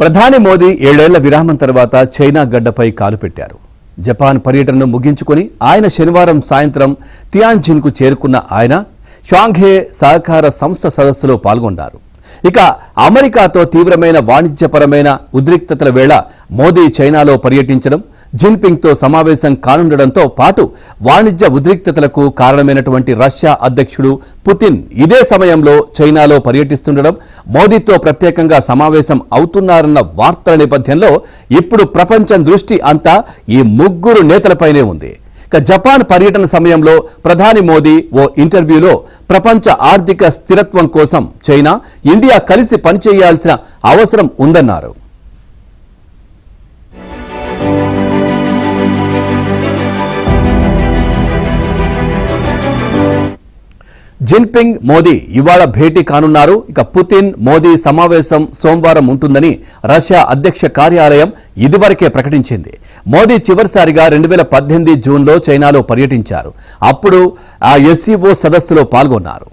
ప్రధాని మోదీ 7 ఏళ్ల విరామం తర్వాత చైనా గడ్డపై కాలు పెట్టారు. జపాన్ పర్యటనను ముగించుకొని ఆయన శనివారం సాయంత్రం తియాన్జిన్కు చేరుకున్న ఆయన షాంఘై సహకార సంస్థ సదస్సులో పాల్గొన్నారు. ఇక అమెరికాతో తీవ్రమైన వాణిజ్యపరమైన ఉద్రిక్తతల వేళ మోదీ చైనాలో పర్యటించడం, జిన్పింగ్తో సమావేశం కానుండడంతో పాటు వాణిజ్య ఉద్రిక్తతలకు కారణమైనటువంటి రష్యా అధ్యక్షుడు పుతిన్ ఇదే సమయంలో చైనాలో పర్యటిస్తుండడం, మోదీతో ప్రత్యేకంగా సమావేశం అవుతున్నారన్న వార్తల నేపథ్యంలో ఇప్పుడు ప్రపంచం దృష్టి అంతా ఈ ముగ్గురు నేతలపైనే ఉంది. జపాన్ పర్యటన సమయంలో ప్రధాని మోదీ ఓ ఇంటర్వ్యూలో ప్రపంచ ఆర్థిక స్థిరత్వం కోసం చైనా, ఇండియా కలిసి పనిచేయాల్సిన అవసరం ఉందన్నారు. జిన్పింగ్, మోదీ ఇవాళ భేటీ కానున్నారు. ఇక పుతిన్, మోదీ సమావేశం సోమవారం ఉంటుందని రష్యా అధ్యక్ష కార్యాలయం ఇదివరకే ప్రకటించింది. మోదీ చివరిసారిగా 2018 జూన్లో చైనాలో పర్యటించారు. అప్పుడు ఆ ఎస్సీఓ సదస్సులో పాల్గొన్నారు.